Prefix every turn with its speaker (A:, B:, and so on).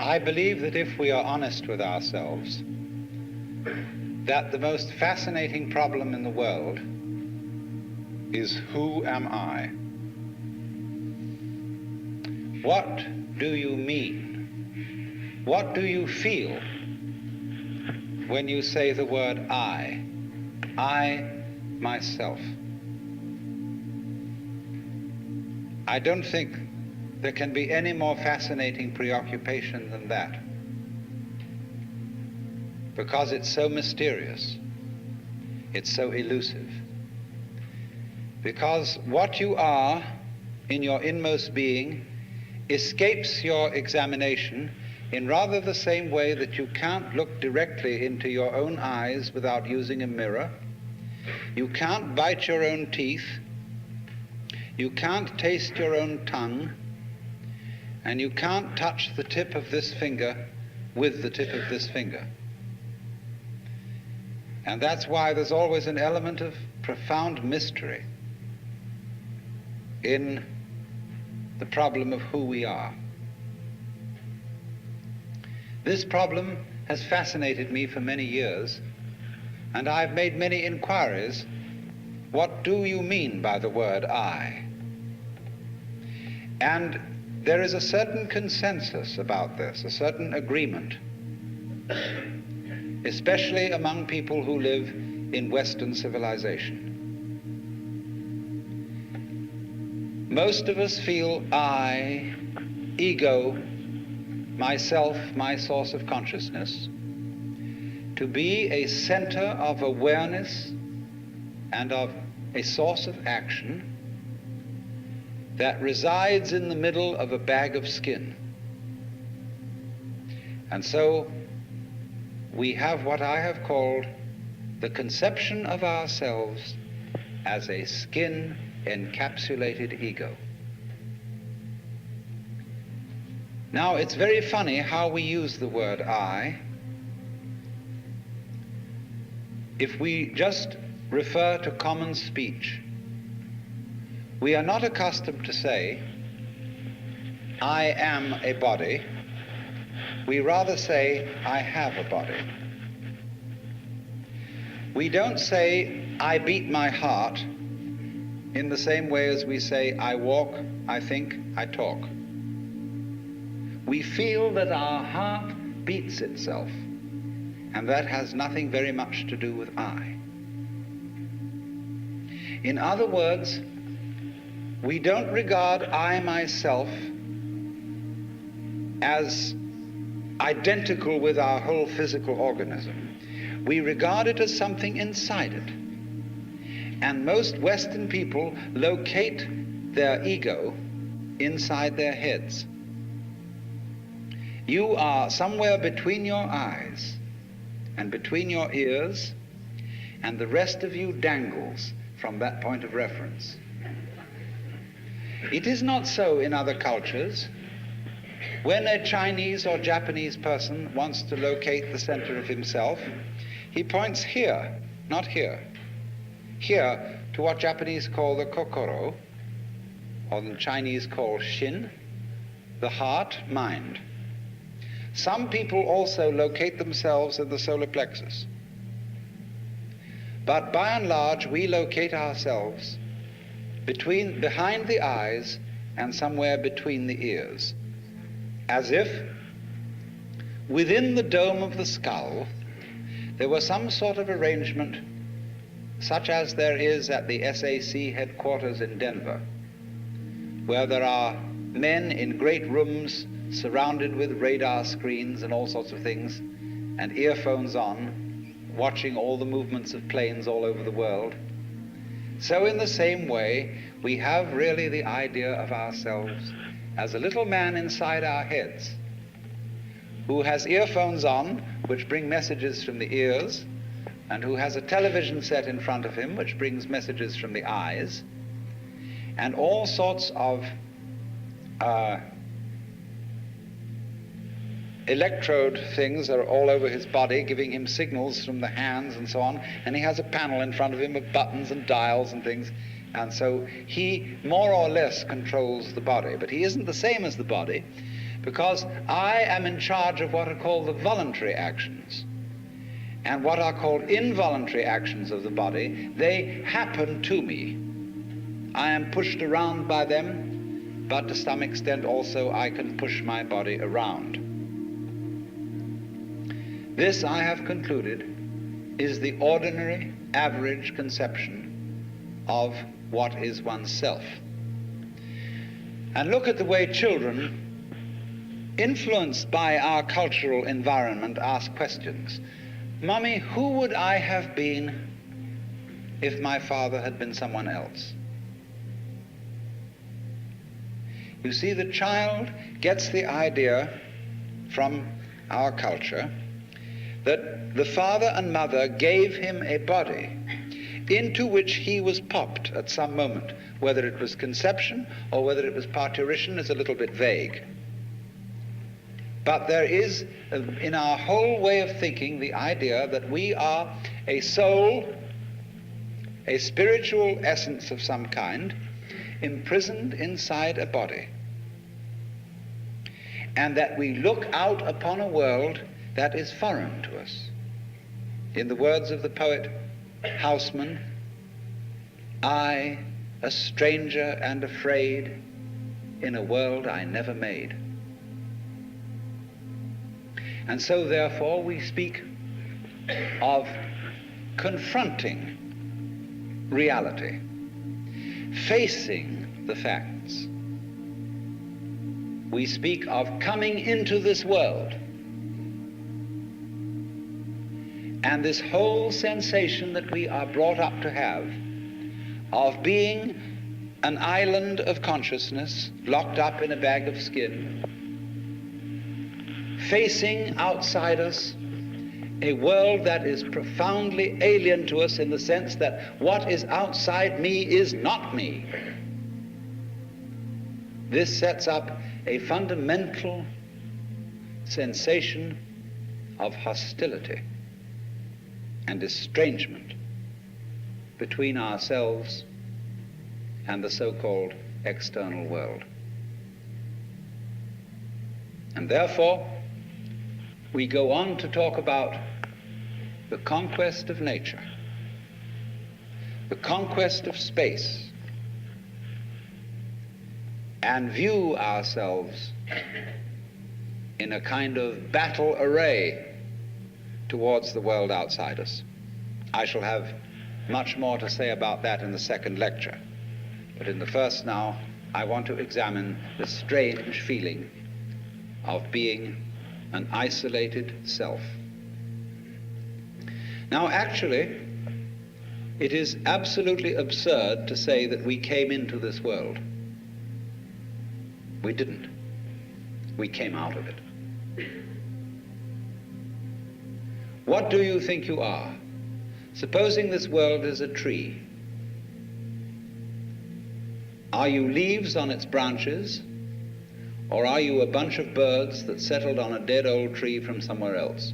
A: I believe that if we are honest with ourselves, that the most fascinating problem in the world is, who am I? What do you mean? What do you feel when you say the word I? I, myself. I don't think there can be any more fascinating preoccupation than that, because it's so mysterious, it's so elusive. Because what you are in your inmost being escapes your examination in rather the same way that you can't look directly into your own eyes without using a mirror. You can't bite your own teeth. You can't taste your own tongue. And you can't touch the tip of this finger with the tip of this finger. And that's why there's always an element of profound mystery in the problem of who we are. This problem has fascinated me for many years, and I've made many inquiries. What do you mean by the word I? And there is a certain consensus about this, a certain agreement, especially among people who live in Western civilization. Most of us feel I, ego, myself, my source of consciousness, to be a center of awareness and of a source of action that resides in the middle of a bag of skin. And so we have what I have called the conception of ourselves as a skin-encapsulated ego. Now, it's very funny how we use the word I. If we just refer to common speech, we are not accustomed to say, I am a body. We rather say, I have a body. We don't say, I beat my heart, in the same way as we say, I walk, I think, I talk. We feel that our heart beats itself, and that has nothing very much to do with I. In other words, we don't regard I myself as identical with our whole physical organism. We regard it as something inside it. And most Western people locate their ego inside their heads. You are somewhere between your eyes and between your ears, and the rest of you dangles from that point of reference. It is not so in other cultures. When a Chinese or Japanese person wants to locate the center of himself, he points here, not here. Here to what Japanese call the kokoro, or the Chinese call shin, the heart, mind. Some people also locate themselves in the solar plexus. But by and large, we locate ourselves behind the eyes and somewhere between the ears, as if within the dome of the skull there were some sort of arrangement such as there is at the SAC headquarters in Denver, where there are men in great rooms surrounded with radar screens and all sorts of things, and earphones on, watching all the movements of planes all over the world. So in the same way, we have really the idea of ourselves as a little man inside our heads who has earphones on which bring messages from the ears, and who has a television set in front of him which brings messages from the eyes, and all sorts of electrode things are all over his body, giving him signals from the hands and so on, and he has a panel in front of him of buttons and dials and things, and so he more or less controls the body. But he isn't the same as the body, because I am in charge of what are called the voluntary actions. And what are called involuntary actions of the body, they happen to me. I am pushed around by them, but to some extent also I can push my body around. This, I have concluded, is the ordinary, average conception of what is oneself. And look at the way children, influenced by our cultural environment, ask questions. Mommy, who would I have been if my father had been someone else? You see, the child gets the idea from our culture that the father and mother gave him a body into which he was popped at some moment. Whether it was conception or whether it was parturition is a little bit vague. But there is, in our whole way of thinking, the idea that we are a soul, a spiritual essence of some kind, imprisoned inside a body, and that we look out upon a world that is foreign to us. In the words of the poet Houseman, I, a stranger and afraid, in a world I never made. And so therefore we speak of confronting reality, facing the facts. We speak of coming into this world. And this whole sensation that we are brought up to have of being an island of consciousness locked up in a bag of skin, facing outside us a world that is profoundly alien to us in the sense that what is outside me is not me. This sets up a fundamental sensation of hostility and estrangement between ourselves and the so-called external world. And therefore, we go on to talk about the conquest of nature, the conquest of space, and view ourselves in a kind of battle array towards the world outside us. I shall have much more to say about that in the second lecture, but in the first now, I want to examine the strange feeling of being an isolated self. Now, actually, it is absolutely absurd to say that we came into this world. We didn't. We came out of it. What do you think you are? Supposing this world is a tree. Are you leaves on its branches, or are you a bunch of birds that settled on a dead old tree from somewhere else?